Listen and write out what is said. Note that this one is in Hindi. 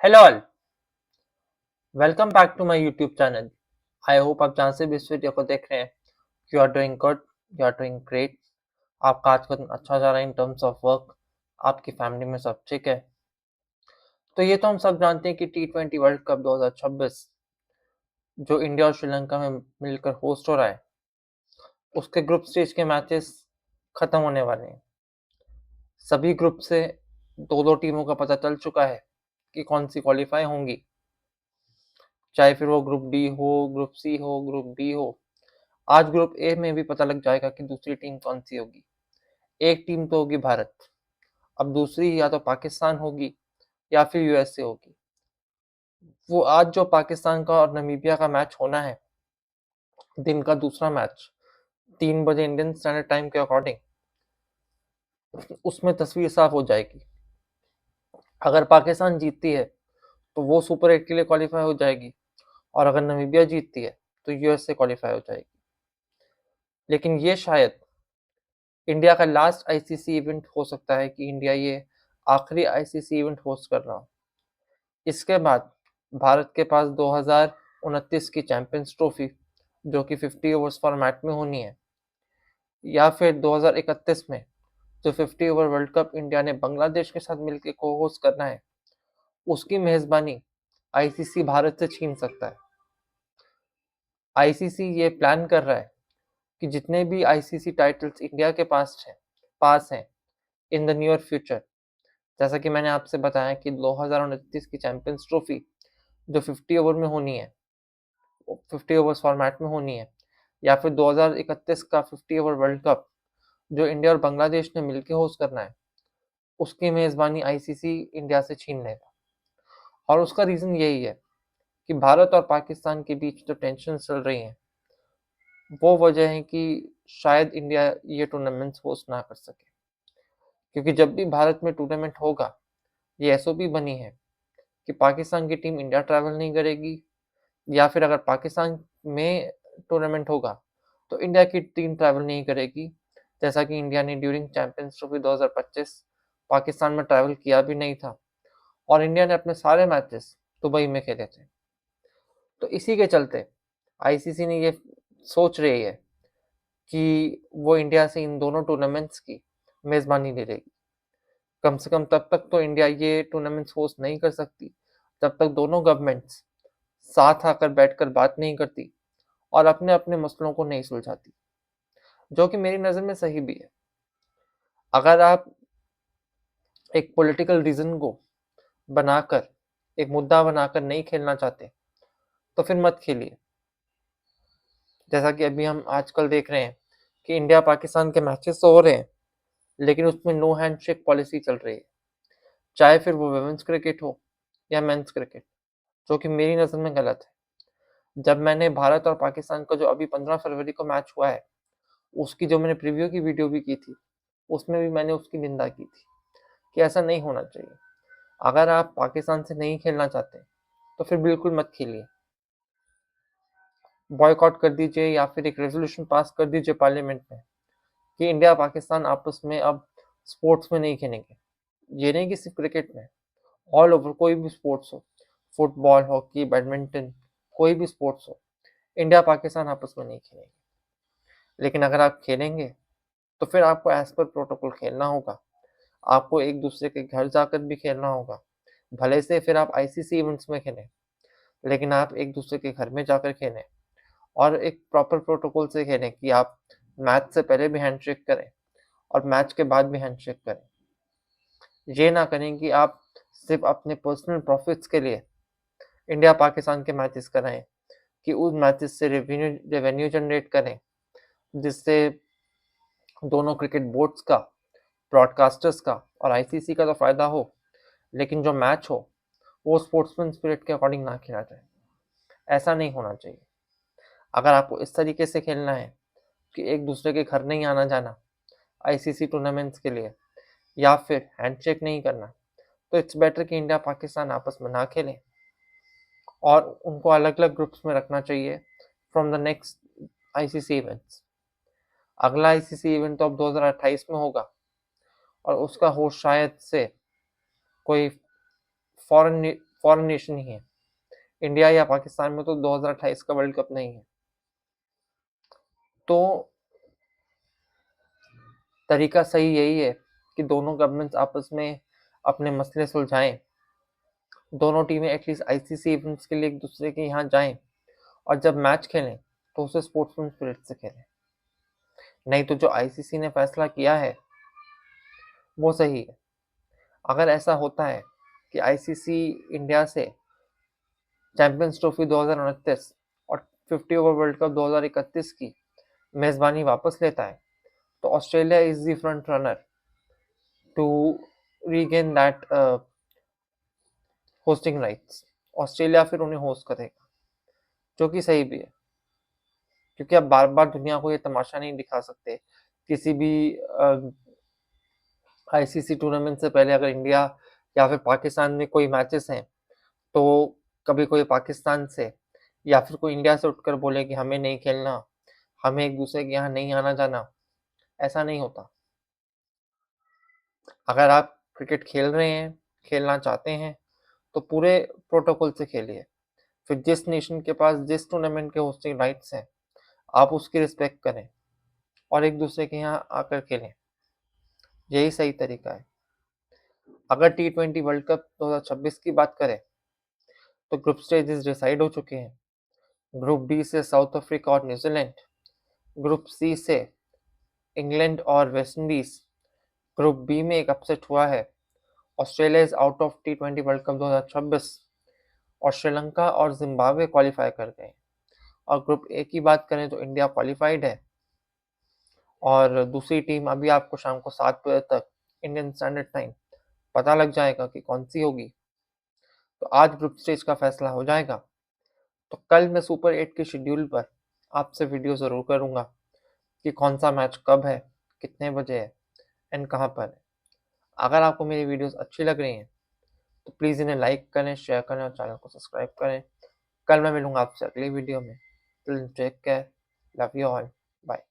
Hello all, welcome back to my YouTube channel. I hope आप जहाँ से भी इस वीडियो को देख रहे हैं, you are doing good, you are doing great. आपका आज का दिन अच्छा जा रहा है इन टर्म्स ऑफ वर्क, आपकी फैमिली में सब ठीक है। तो ये तो हम सब जानते हैं कि T20 वर्ल्ड कप 2026 जो इंडिया और श्रीलंका में मिलकर होस्ट हो रहा है, उसके ग्रुप स्टेज के मैचेस खत्म होने वाले हैं। सभी ग्रुप से दो दो टीमों का पता चल चुका है कि कौन सी क्वालिफाई होंगी, चाहे फिर वो ग्रुप डी हो, ग्रुप सी हो, ग्रुप बी हो। आज ग्रुप ए में भी पता लग जाएगा कि दूसरी टीम कौन सी होगी। एक टीम तो होगी भारत, अब दूसरी या तो पाकिस्तान होगी या फिर यूएसए होगी। वो आज जो पाकिस्तान का और नमीबिया का मैच होना है, दिन का दूसरा मैच 3 बजे इंडियन स्टैंडर्ड टाइम के अकॉर्डिंग, उसमें तस्वीर साफ हो जाएगी। अगर पाकिस्तान जीतती है तो वो सुपर 8 के लिए क्वालिफाई हो जाएगी, और अगर नमीबिया जीतती है तो यूएसए क्वालिफाई हो जाएगी। लेकिन ये शायद इंडिया का लास्ट आईसीसी इवेंट हो सकता है कि इंडिया ये आखिरी आईसीसी इवेंट होस्ट कर रहा हो। इसके बाद भारत के पास 2029 की चैंपियंस ट्रॉफी, जो कि 50 ओवर्स फॉर्मेट में होनी है, या फिर 2031 में जो 50 ओवर वर्ल्ड कप इंडिया ने बांग्लादेश के साथ मिलकर को होस्ट करना है, उसकी मेजबानी आईसीसी भारत से छीन सकता है। आईसीसी ये प्लान कर रहा है कि जितने भी आईसीसी टाइटल्स इंडिया के पास हैं इन द नियर फ्यूचर, जैसा कि मैंने आपसे बताया कि 2029 की चैंपियंस ट्रॉफी जो 50 ओवर में होनी है, 50 ओवर्स फॉर्मेट में होनी है, या फिर 2031 का 50 ओवर वर्ल्ड कप जो इंडिया और बांग्लादेश ने मिलकर होस्ट करना है, उसकी मेजबानी आईसीसी इंडिया से छीन लेगा। और उसका रीजन यही है कि भारत और पाकिस्तान के बीच जो टेंशन चल रही है, वो वजह है कि शायद इंडिया ये टूर्नामेंट्स होस्ट ना कर सके। क्योंकि जब भी भारत में टूर्नामेंट होगा, ये एसओपी बनी है कि पाकिस्तान की टीम इंडिया ट्रैवल नहीं करेगी, या फिर अगर पाकिस्तान में टूर्नामेंट होगा तो इंडिया की टीम ट्रैवल नहीं करेगी। जैसा कि इंडिया ने ड्यूरिंग चैंपियंस ट्रॉफी 2025 पाकिस्तान में ट्रैवल किया भी नहीं था, और इंडिया ने अपने सारे मैचेस दुबई में खेले थे। तो इसी के चलते आईसीसी ने ये सोच रही है कि वो इंडिया से इन दोनों टूर्नामेंट्स की मेजबानी ले लेगी। कम से कम तब तक तो इंडिया ये टूर्नामेंट्स होस्ट नहीं कर सकती जब तक दोनों गवर्नमेंट्स साथ आकर बैठकर बात नहीं करती और अपने अपने मसलों को नहीं सुलझाती, जो कि मेरी नज़र में सही भी है। अगर आप एक पॉलिटिकल रीजन को बनाकर, एक मुद्दा बनाकर नहीं खेलना चाहते, तो फिर मत खेलिए। जैसा कि अभी हम आजकल देख रहे हैं कि इंडिया पाकिस्तान के मैचेस तो हो रहे हैं, लेकिन उसमें नो हैंडशेक पॉलिसी चल रही है, चाहे फिर वो वुमेन्स क्रिकेट हो या मेंस क्रिकेट, जो कि मेरी नज़र में गलत है। जब मैंने भारत और पाकिस्तान का जो अभी 15 फरवरी को मैच हुआ है, उसकी जो मैंने प्रीव्यू की वीडियो भी की थी, उसमें भी मैंने उसकी निंदा की थी कि ऐसा नहीं होना चाहिए। अगर आप पाकिस्तान से नहीं खेलना चाहते, तो फिर बिल्कुल मत खेलिए। बॉयकॉट कर दीजिए या फिर एक रेजोल्यूशन पास कर दीजिए पार्लियामेंट में कि इंडिया पाकिस्तान आपस में अब स्पोर्ट्स में नहीं खेलेंगे। ये नहीं कि सिर्फ क्रिकेट में, ऑल ओवर कोई भी स्पोर्ट्स हो, फुटबॉल, हॉकी, बैडमिंटन, कोई भी स्पोर्ट्स हो, इंडिया पाकिस्तान आपस में नहीं खेलेंगे। लेकिन अगर आप खेलेंगे तो फिर आपको एज पर प्रोटोकॉल खेलना होगा। आपको एक दूसरे के घर जाकर भी खेलना होगा। भले से फिर आप आईसीसी इवेंट्स में खेलें, लेकिन आप एक दूसरे के घर में जाकर खेलें, और एक प्रॉपर प्रोटोकॉल से खेलें कि आप मैच से पहले भी हैंडशेक करें और मैच के बाद भी हैंडशेक करें। ये ना करें कि आप सिर्फ अपने पर्सनल प्रॉफिट्स के लिए इंडिया पाकिस्तान के मैचेस कराएं, कि उन मैचेस से रेवेन्यू जनरेट करें, जिससे दोनों क्रिकेट बोर्ड्स का, ब्रॉडकास्टर्स का और आईसीसी का तो फ़ायदा हो, लेकिन जो मैच हो वो स्पोर्ट्समैन स्पिरिट के अकॉर्डिंग ना खेला जाए। ऐसा नहीं होना चाहिए। अगर आपको इस तरीके से खेलना है कि एक दूसरे के घर नहीं आना जाना आईसीसी टूर्नामेंट्स के लिए, या फिर हैंडशेक नहीं करना, तो इट्स बेटर कि इंडिया पाकिस्तान आपस में ना खेलें और उनको अलग अलग ग्रुप्स में रखना चाहिए from the next ICC events. अगला आईसीसी इवेंट तो अब 2028 में होगा, और उसका होस्ट शायद से कोई फॉरेन फॉरेन नेशन ही है। इंडिया या पाकिस्तान में तो 2028 का वर्ल्ड कप नहीं है। तो तरीका सही यही है कि दोनों गवर्नमेंट्स आपस में अपने मसले सुलझाएं, दोनों टीमें एटलीस्ट आईसीसी इवेंट्स के लिए एक दूसरे के यहाँ जाएं, और जब मैच खेलें तो उसे स्पोर्ट्समैन स्पिरिट से खेलें। नहीं तो जो आईसीसी ने फैसला किया है वो सही है। अगर ऐसा होता है कि आईसीसी इंडिया से चैंपियंस ट्रॉफी 2029 और 50 ओवर वर्ल्ड कप 2031 की मेजबानी वापस लेता है, तो Australia is the front runner to regain that hosting rights. Australia फिर उन्हें होस्ट करेगा, जो कि सही भी है, क्योंकि आप बार बार दुनिया को ये तमाशा नहीं दिखा सकते। किसी भी आईसीसी टूर्नामेंट से पहले अगर इंडिया या फिर पाकिस्तान में कोई मैचेस हैं, तो कभी कोई पाकिस्तान से या फिर कोई इंडिया से उठकर बोले कि हमें नहीं खेलना, हमें एक दूसरे के यहाँ नहीं आना जाना। ऐसा नहीं होता। अगर आप क्रिकेट खेल रहे हैं, खेलना चाहते हैं, तो पूरे प्रोटोकॉल से खेलिए। फिर जिस नेशन के पास जिस टूर्नामेंट के होस्टिंग राइट्स हैं, आप उसकी रिस्पेक्ट करें और एक दूसरे के यहाँ आकर खेलें। यही सही तरीका है। अगर T20 वर्ल्ड कप 2026 की बात करें, तो ग्रुप स्टेजेस डिसाइड हो चुके हैं। ग्रुप डी से साउथ अफ्रीका और न्यूजीलैंड, ग्रुप सी से इंग्लैंड और वेस्ट इंडीज, ग्रुप बी में एक अपसेट हुआ है, Australia is out of T20 world cup 2026 और श्रीलंका और जिम्बाब्वे क्वालिफाई कर गए। और ग्रुप ए की बात करें तो इंडिया क्वालिफाइड है, और दूसरी टीम अभी आपको शाम को 7 बजे तक इंडियन स्टैंडर्ड टाइम पता लग जाएगा कि कौन सी होगी। तो आज ग्रुप स्टेज का फैसला हो जाएगा। तो कल मैं सुपर 8 के शेड्यूल पर आपसे वीडियो ज़रूर करूँगा कि कौन सा मैच कब है, कितने बजे है एंड कहाँ पर है। अगर आपको मेरी वीडियोस अच्छी लग रही हैं तो प्लीज़ इन्हें लाइक करें, शेयर करें और चैनल को सब्सक्राइब करें। कल मैं मिलूँगा आपसे अगली वीडियो में। Till then take care, love you all, bye.